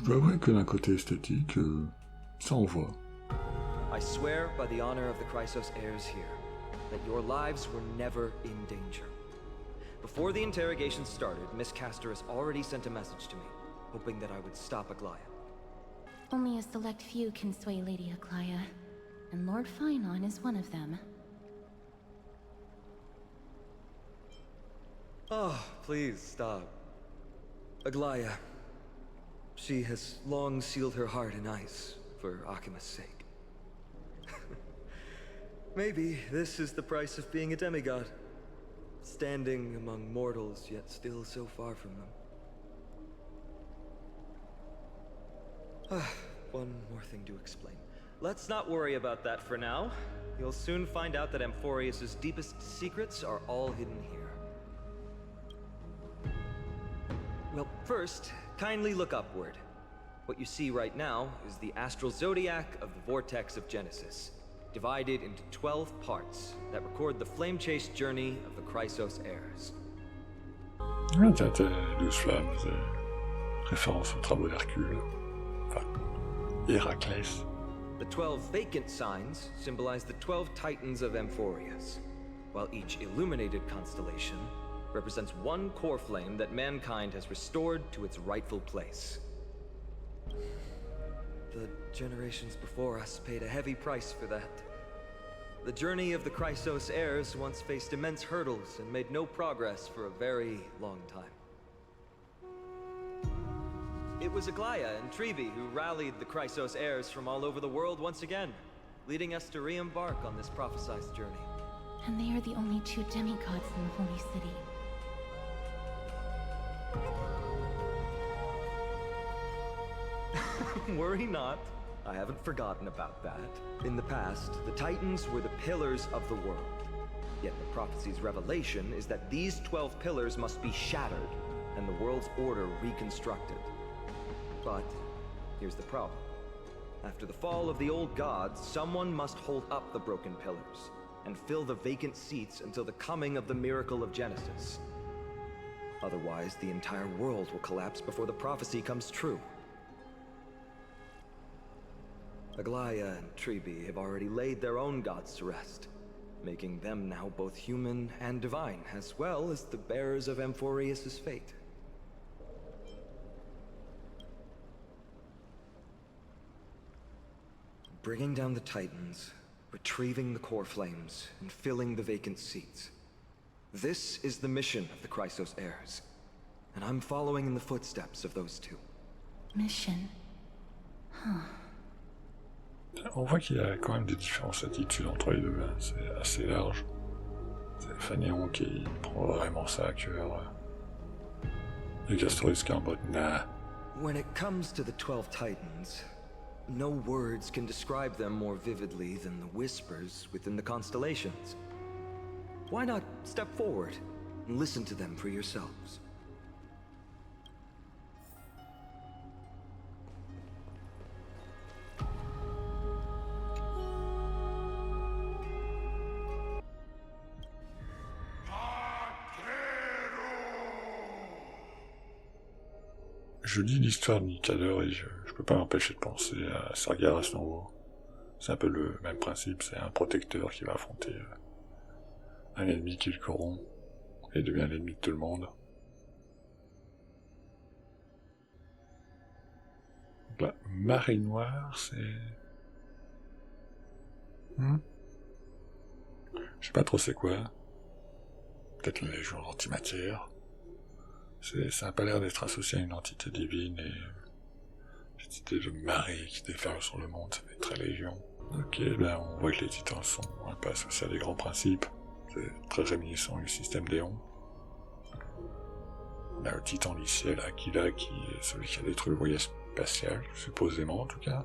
Je dois avouer que d'un côté esthétique, ça envoie. I swear by the honor of the Chrysos heirs here, that your lives were never in danger. Before the interrogation started, Miss Castor has already sent a message to me, hoping that I would stop Aglaya. Only a select few can sway Lady Aglaya, and Lord Finon is one of them. Oh, please stop. Aglaya. She has long sealed her heart in ice for Akima's sake. Maybe this is the price of being a demigod. Standing among mortals, yet still so far from them. One more thing to explain. Let's not worry about that for now. You'll soon find out that Amphorius' deepest secrets are all hidden here. Well, first, kindly look upward. What you see right now is the astral zodiac of the Vortex of Genesis, divided into 12 parts that record the flame-chased journey of the Chrysos heirs. Ah, tiens, 12 flammes, c'est référence aux travaux d'Hercule. Enfin, Héraclès. The 12 vacant signs symbolize the 12 titans of Amphorius, while each illuminated constellation represents one core flame that mankind has restored to its rightful place. The generations before us paid a heavy price for that. The journey of the Chrysos heirs once faced immense hurdles and made no progress for a very long time. It was Aglaya and Trebi who rallied the Chrysos heirs from all over the world once again, leading us to re-embark on this prophesized journey. And they are the only two demigods in the Holy City. Worry not. I haven't forgotten about that. In the past, the Titans were the pillars of the world. Yet the prophecy's revelation is that these 12 pillars must be shattered and the world's order reconstructed. But here's the problem. After the fall of the old gods, someone must hold up the broken pillars and fill the vacant seats until the coming of the miracle of Genesis. Otherwise, the entire world will collapse before the prophecy comes true. Aglaya and Trebi have already laid their own gods to rest, making them now both human and divine, as well as the bearers of Amphorius' fate. Bringing down the Titans, retrieving the core flames, and filling the vacant seats. This is the mission of the Chrysos heirs, and I'm following in the footsteps of those two. Mission. Huh. On voit qu'il y a quand même des différences d'attitude entre les deux, hein. C'est assez large. C'est Fanéon qui prend vraiment ça à cœur. Et Castorus qui est en mode nah. When it comes to the 12 Titans, no words can describe them more vividly than the whispers within the constellations. Why not step forward and listen to them for yourselves? Je lis l'histoire de Nicador et je peux pas m'empêcher de penser à Sargeras Novo. C'est un peu le même principe, c'est un protecteur qui va affronter un ennemi qui le corrompt et devient l'ennemi de tout le monde. Donc la marée noire, c'est... Je sais pas trop c'est quoi. Peut-être la légion antimatière. Ça n'a pas l'air d'être associé à une entité divine et cette idée de marée qui déferle sur le monde, ça fait très légion. Ok, ben on voit que les titans sont un peu associés à des grands principes, c'est très réminiscent du système d'Éon. On a le titan lycée là, Aquila, qui est celui qui a détruit le voyage spatial, supposément en tout cas.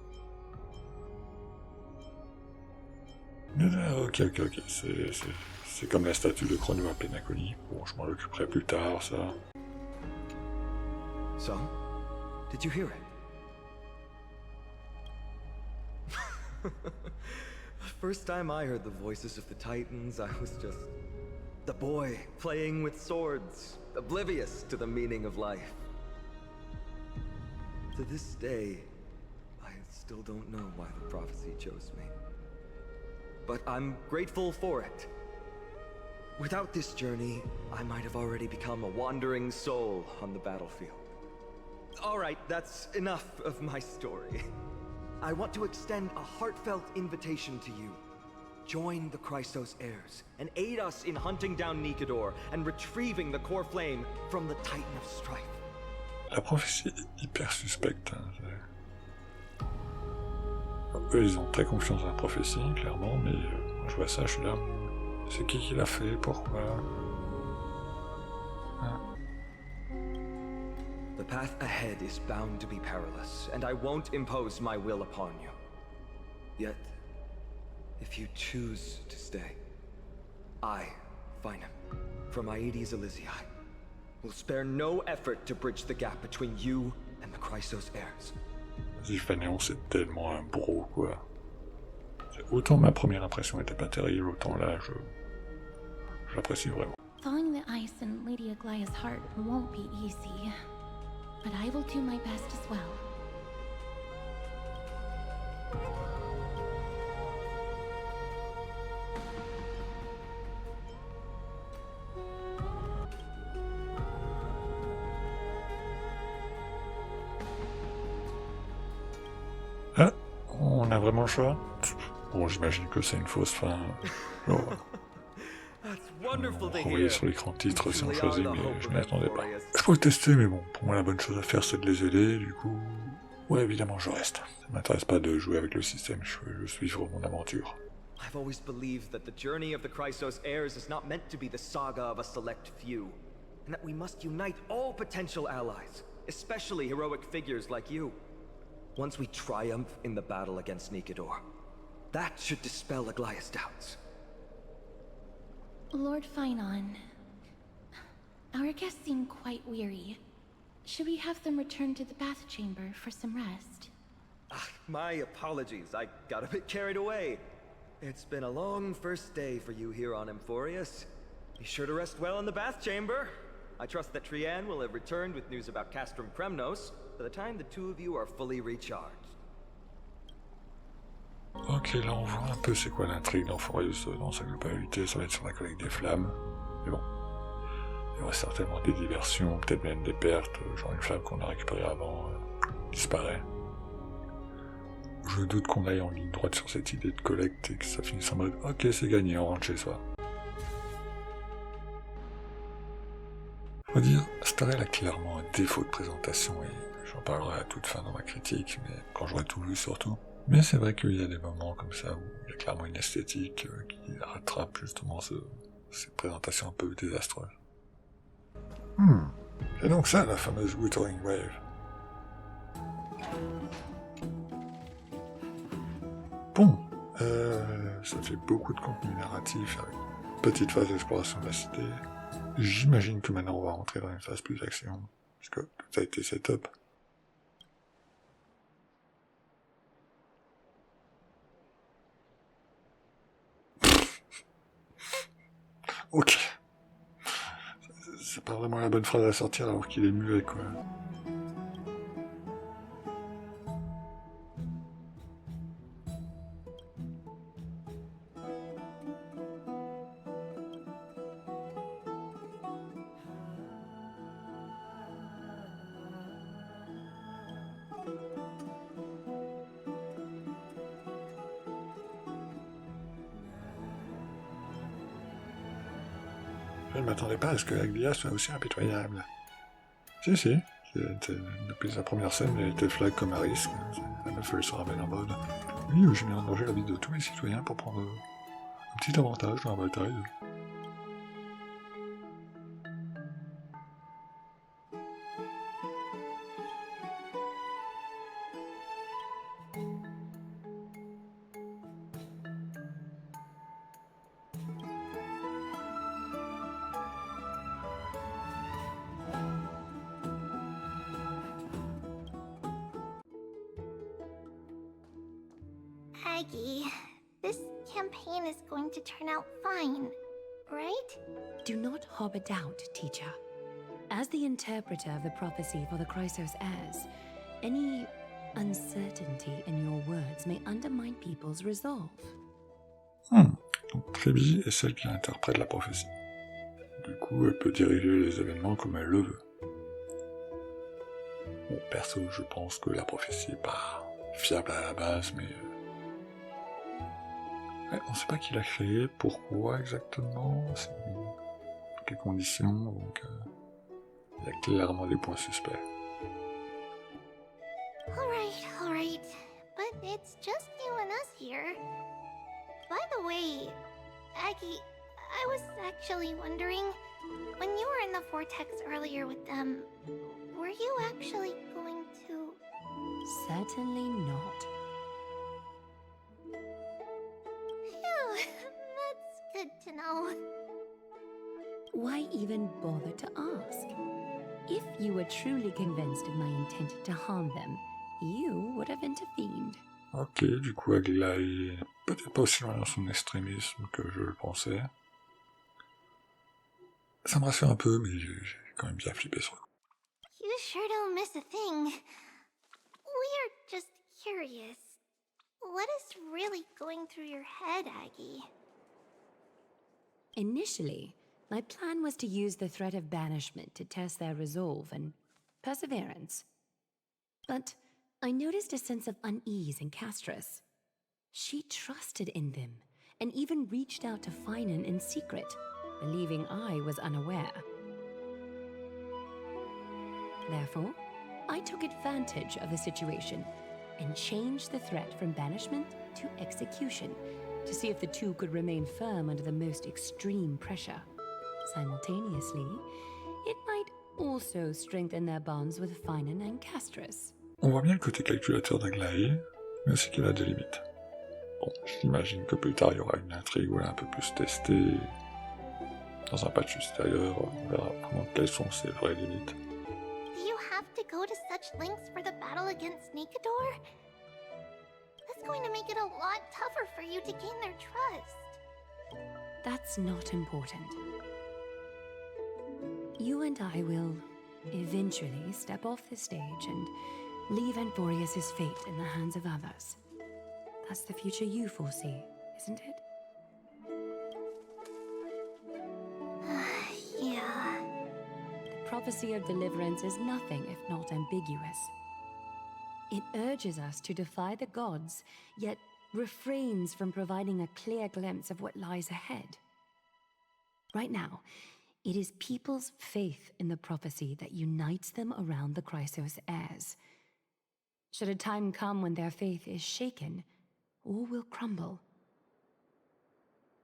Ok, c'est comme la statue de Chrono à Pénaconie. Bon, je m'en occuperai plus tard, ça. So, did you hear it? First time I heard the voices of the Titans, I was just the boy playing with swords, oblivious to the meaning of life. To this day, I still don't know why the prophecy chose me. But I'm grateful for it. Without this journey, I might have already become a wandering soul on the battlefield. Alright, that's enough of my story. I want to extend a heartfelt invitation to you. Join the Chrysos heirs, and aid us in hunting down Nikedor and retrieving the core flame from the Titan of Strife. La prophétie est hyper suspecte. Hein. Eux, ils ont très confiance dans la prophétie, clairement, mais je vois ça, je suis là. C'est qui l'a fait? Pourquoi? Hein? The path ahead is bound to be perilous, and I won't impose my will upon you. Yet, if you choose to stay, I, Finam, from Aedes Elysiae, will spare no effort to bridge the gap between you and the Chrysos heirs. Ziphanéon, c'est tellement un bro, quoi. Autant ma première impression était pas terrible, autant là, je l'apprécie vraiment. Thawing the ice in Lady Aglaya's heart won't be easy, but I will do my best as well. Ah, on a vraiment le choix? Bon, j'imagine que c'est une fausse fin. Genre, on renvoyait sur l'écran titre si on choisit, mais je m'y attendais pas. Je pourrais tester, mais bon, pour moi la bonne chose à faire c'est de les aider, du coup... Ouais, évidemment, je reste. Ça m'intéresse pas de jouer avec le système, je veux suivre mon aventure. I've always believed that the journey of the Chrysos heirs is not meant to be the saga of a select few, and that we must unite all potential allies, especially heroic figures like you. Once we triumph in the battle against Nikedor, that should dispel Aglaya's doubts. Lord Finon, our guests seem quite weary. Should we have them return to the bath chamber for some rest? My apologies, I got a bit carried away. It's been a long first day for you here on Emphorius. Be sure to rest well in the bath chamber. I trust that Trianne will have returned with news about Castrum Kremnos by the time the two of you are fully recharged. Ok, là on voit un peu c'est quoi l'intrigue d'Emphorius dans sa globalité, ça va être sur la collecte des flammes. Mais bon, il y aura certainement des diversions, peut-être même des pertes, genre une flamme qu'on a récupérée avant disparaît. Je doute qu'on aille en ligne droite sur cette idée de collecte et que ça finisse en mode « Ok, c'est gagné, on rentre chez soi ». Faut dire, Starel a clairement un défaut de présentation et j'en parlerai à toute fin dans ma critique, mais quand j'aurai tout lu surtout. Mais c'est vrai qu'il y a des moments comme ça où il y a clairement une esthétique qui rattrape justement cette présentation un peu désastreuse. C'est donc ça la fameuse Wuthering Wave. Bon, ça fait beaucoup de contenu narratif avec une petite phase d'exploration de la cité. J'imagine que maintenant on va rentrer dans une phase plus action, puisque tout a été setup. Ok. C'est pas vraiment la bonne phrase à sortir alors qu'il est muet, quoi. Je ne m'attendais pas à ce que Aglia soit aussi impitoyable. Si. Depuis sa première scène, elle était flag comme à risque. La meuf, elle se ramène en mode « Oui, j'ai mis en danger la vie de tous les citoyens pour prendre un petit avantage dans la bataille. » Aggie, this campaign is going to turn out fine, right? Do not harbor a doubt, teacher. As the interpreter of the prophecy for the Chrysos heirs, Any uncertainty in your words may undermine people's resolve. Donc Tréby est celle qui interprète la prophétie. Du coup, elle peut diriger les événements comme elle le veut. Bon, perso, je pense que la prophétie est pas fiable à la base, mais... Ouais, on sait pas qui l'a créée, pourquoi exactement, dans quelles conditions, donc... il y a clairement des points suspects. Alright. But it's just you and us here. By the way, Aggie, I was actually wondering, when you were in the vortex earlier with them, were you actually going to... Certainly not. Phew, that's good to know. Why even bother to ask? If you were truly convinced of my intent to harm them, you would have intervened. Ok, du coup, Aglaé est peut-être pas aussi loin dans son extrémisme que je le pensais. Ça me rassure un peu, mais j'ai quand même bien flippé sur le coup. You sure don't miss a thing. We're just curious. What is really going through your head, Aggie? Initially, my plan was to use the threat of banishment to test their resolve and perseverance. But I noticed a sense of unease in Castris. She trusted in them, and even reached out to Finan in secret, believing I was unaware. Therefore, I took advantage of the situation and changed the threat from banishment to execution to see if the two could remain firm under the most extreme pressure. Simultaneously, it might also strengthen their bonds with Finan and Castris. On voit bien le côté calculateur d'Aglaé, mais aussi qu'elle a des limites. Bon, j'imagine que plus tard il y aura une intrigue où elle est un peu plus testée. Dans un patch extérieur, on verra vraiment quelles sont ses vraies limites. Do you have to go to such lengths for the battle against Nikador? That's going to make it a lot tougher for you to gain their trust. That's not important. You and I will eventually step off the stage and leave Anthorius' fate in the hands of others. That's the future you foresee, isn't it? Yeah. The prophecy of deliverance is nothing if not ambiguous. It urges us to defy the gods, yet refrains from providing a clear glimpse of what lies ahead. Right now, it is people's faith in the prophecy that unites them around the Chrysos heirs. Should a time come when their faith is shaken, all will crumble.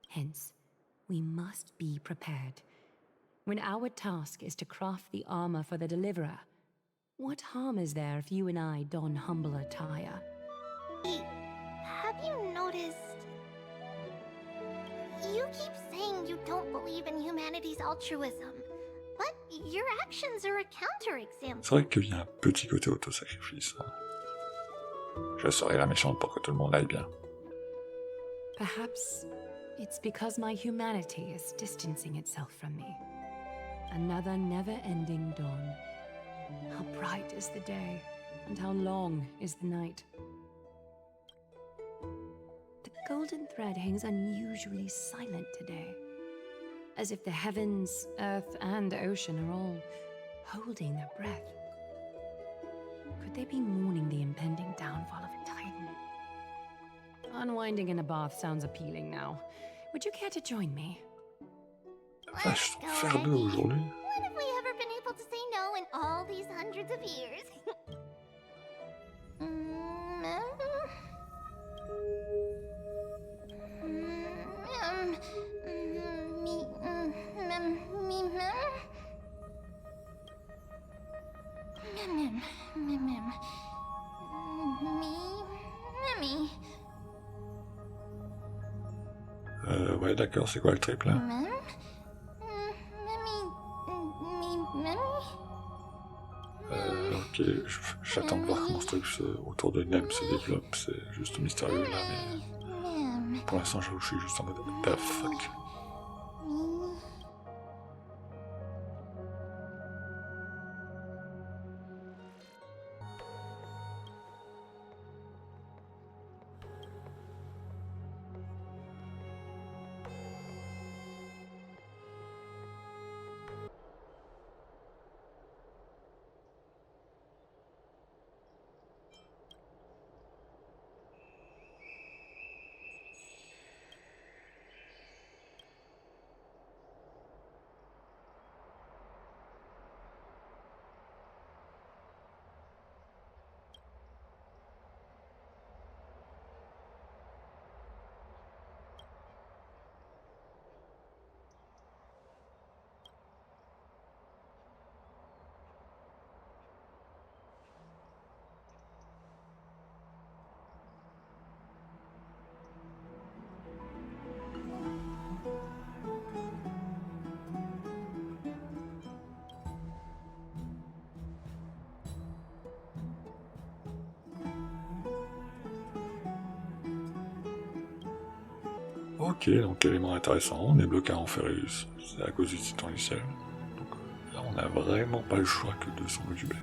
Hence, we must be prepared. When our task is to craft the armor for the deliverer, what harm is there if you and I don humble attire? Have you noticed? You keep saying you don't believe in humanity's altruism, but your actions are a counterexample. C'est vrai qu'il y a un petit côté autosacrifice. Je serai la méchante pour que tout le monde aille bien. Perhaps it's because my humanity is distancing itself from me. Another never-ending dawn. How bright is the day, and how long is the night. The golden thread hangs unusually silent today, as if the heavens, earth, and ocean are all holding their breath. Could they be mourning the impending downfall of a titan? Unwinding in a bath sounds appealing now. Would you care to join me? Vache, sont verbeux aujourd'hui. When have we ever been able to say no in all these hundreds of years? Ouais, d'accord, c'est quoi le triple là? Ok, j'attends de voir comment ce truc autour de Nem se développe, c'est juste mystérieux là, mais pour l'instant je suis juste en mode the fuck. Ok, donc élément intéressant, on est bloqué à Enferus, c'est à cause du titan initial. Donc là on n'a vraiment pas le choix que de s'en occuper.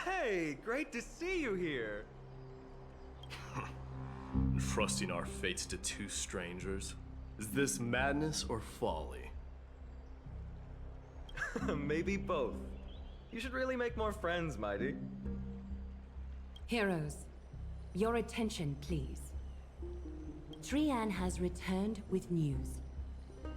Hey, great to see you here. Entrusting our fates to two strangers? Is this madness or folly? Maybe both. You should really make more friends, Mighty. Heroes, your attention, please. Trian has returned with news.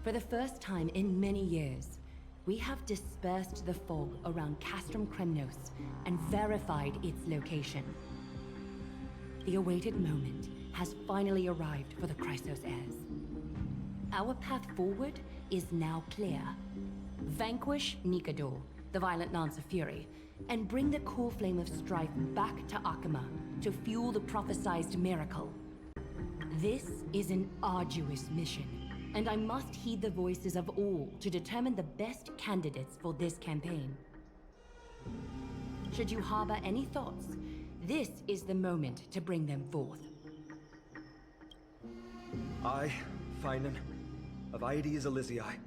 For the first time in many years, we have dispersed the fog around Castrum Kremnos and verified its location. The awaited moment has finally arrived for the Chrysos heirs. Our path forward is now clear. Vanquish Nikador, the violent Lance of Fury, and bring the core flame of strife back to Akima to fuel the prophesized miracle. This is an arduous mission, and I must heed the voices of all to determine the best candidates for this campaign. Should you harbor any thoughts, this is the moment to bring them forth. I, Finan, of Aedes Elysiae,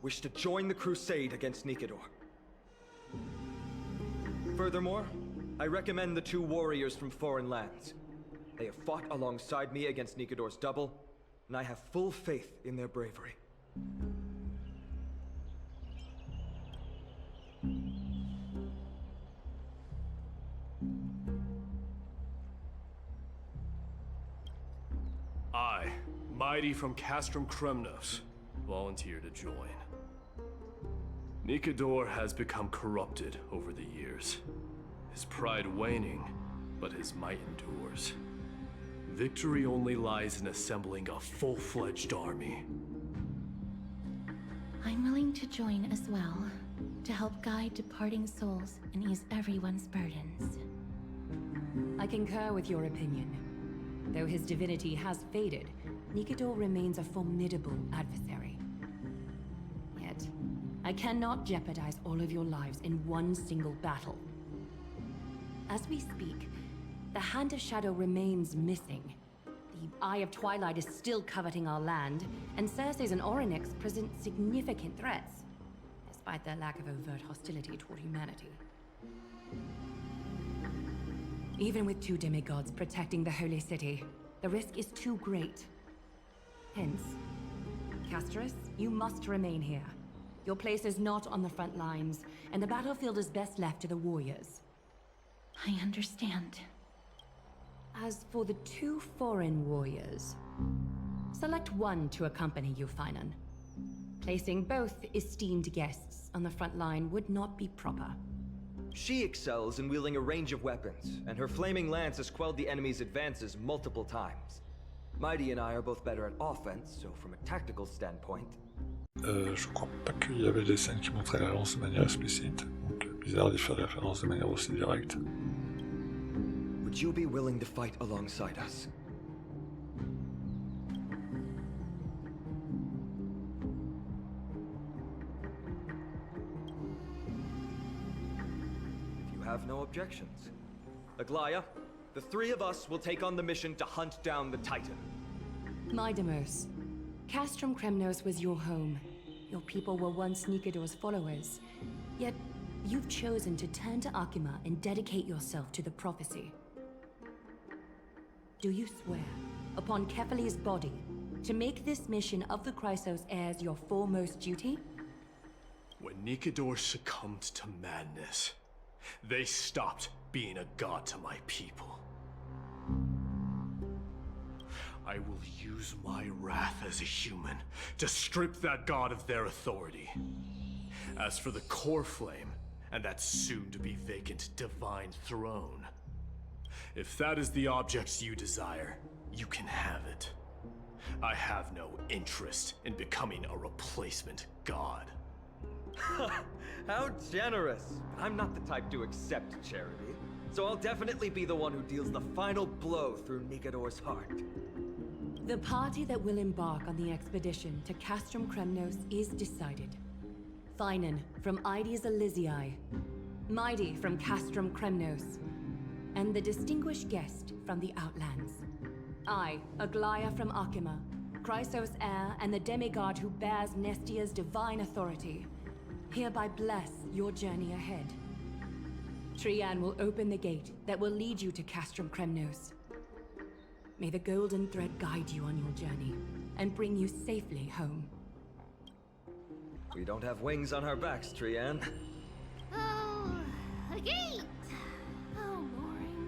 wish to join the crusade against Nikador. Furthermore, I recommend the two warriors from foreign lands. They have fought alongside me against Nikador's double, and I have full faith in their bravery. I, Mighty from Castrum Kremnos, volunteer to join. Nikador has become corrupted over the years. His pride waning, but his might endures. Victory only lies in assembling a full-fledged army. I'm willing to join as well, to help guide departing souls and ease everyone's burdens. I concur with your opinion. Though his divinity has faded, Nikador remains a formidable adversary. Yet, I cannot jeopardize all of your lives in one single battle. As we speak, the Hand of Shadow remains missing. The Eye of Twilight is still coveting our land, and Circes and Orynyx present significant threats, despite their lack of overt hostility toward humanity. Even with two demigods protecting the Holy City, the risk is too great. Hence, Castris, you must remain here. Your place is not on the front lines, and the battlefield is best left to the warriors. I understand. As for the two foreign warriors, select one to accompany you, Finan. Placing both esteemed guests on the front line would not be proper. She excels in wielding a range of weapons, and her flaming lance has quelled the enemy's advances multiple times. Mighty and I are both better at offense, so from a tactical standpoint... Je crois pas qu'il y avait des scènes qui montraient la lance de manière explicite, donc bizarre d'y faire référence de manière aussi directe. Would you be willing to fight alongside us? If you have no objections. Aglaya, the three of us will take on the mission to hunt down the Titan. Mydemos, Castrum Kremnos was your home. Your people were once Nikador's followers. Yet, you've chosen to turn to Akima and dedicate yourself to the prophecy. Do you swear, upon Kefali's body, to make this mission of the Chrysos heirs your foremost duty? When Nikador succumbed to madness, they stopped being a god to my people. I will use my wrath as a human to strip that god of their authority. As for the core flame, and that soon-to-be vacant divine throne, If that is the object you desire, you can have it. I have no interest in becoming a replacement god. How generous! I'm not the type to accept charity, so I'll definitely be the one who deals the final blow through Nigador's heart. The party that will embark on the expedition to Castrum Kremnos is decided. Finan from Ides Elysiae, Mighty from Castrum Kremnos, and the distinguished guest from the Outlands. I, Aglaia from Akima, Chrysos heir and the demigod who bears Nestia's divine authority, hereby bless your journey ahead. Trian will open the gate that will lead you to Castrum Kremnos. May the golden thread guide you on your journey and bring you safely home. We don't have wings on our backs, Trian. Oh, a gate! Oh, boring.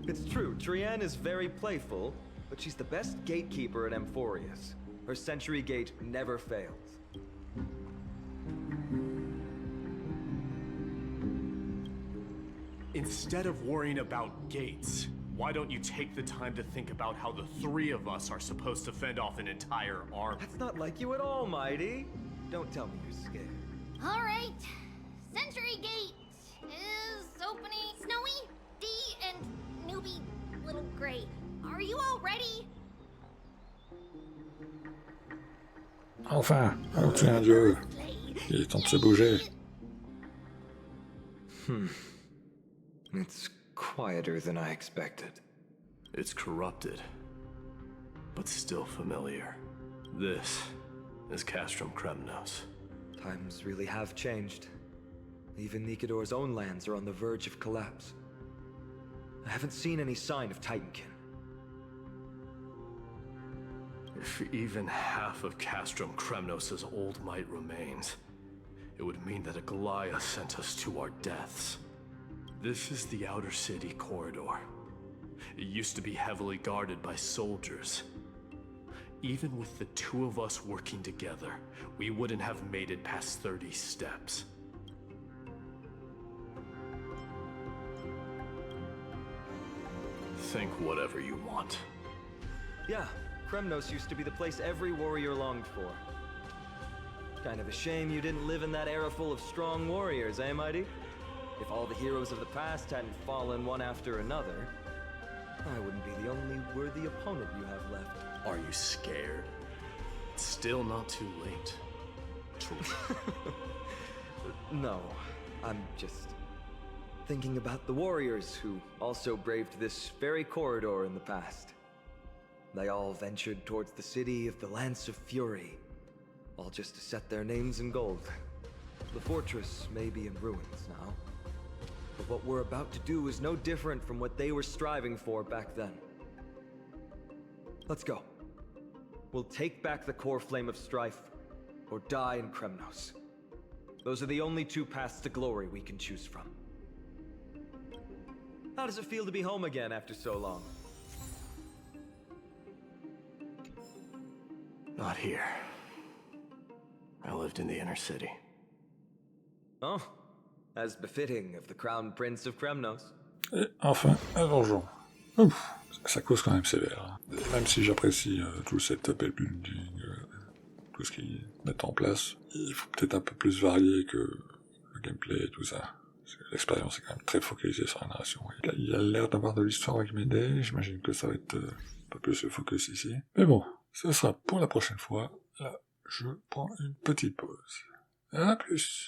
It's true, Trian is very playful, but she's the best gatekeeper in Amphorius. Her sentry gate never fails. Instead of worrying about gates, why don't you take the time to think about how the three of us are supposed to fend off an entire army? That's not like you at all, Mighty. Don't tell me you're scared. All right, Sentry Gate is opening. Snowy, D, and newbie Little Gray. Are you all ready? Enfin, oh tiens Dieu, il est temps de se bouger. It's quieter than I expected. It's corrupted, but still familiar. This is Castrum Kremnos. Times really have changed. Even Nigador's own lands are on the verge of collapse. I haven't seen any sign of Titankin. If even half of Castrum Kremnos' old might remains, it would mean that Aglaia sent us to our deaths. This is the outer city corridor. It used to be heavily guarded by soldiers. Even with the two of us working together, we wouldn't have made it past 30 steps. Think whatever you want. Yeah, Kremnos used to be the place every warrior longed for. Kind of a shame you didn't live in that era full of strong warriors, eh, Mighty? If all the heroes of the past hadn't fallen one after another, I wouldn't be the only worthy opponent you have left. Are you scared? It's still not too late. No, I'm just thinking about the warriors who also braved this very corridor in the past. They all ventured towards the city of the Lance of Fury, all just to set their names in gold. The fortress may be in ruins now, but what we're about to do is no different from what they were striving for back then. Let's go. We'll take back the core flame of strife, or die in Kremnos. Those are the only two paths to glory we can choose from. How does it feel to be home again after so long? Not here. I lived in the inner city. Oh, as befitting of the Crown Prince of Kremnos. Et enfin, un donjon. Ouf, ça cause quand même sévère. Hein. Même si j'apprécie tout cet appel building, tout ce qu'ils mettent en place, il faut peut-être un peu plus varier que le gameplay et tout ça. L'expérience est quand même très focalisée sur la narration. Il y a l'air d'avoir de l'histoire avec mes dés, j'imagine que ça va être un peu plus le focus ici. Mais bon, ce sera pour la prochaine fois. Là, je prends une petite pause. À plus!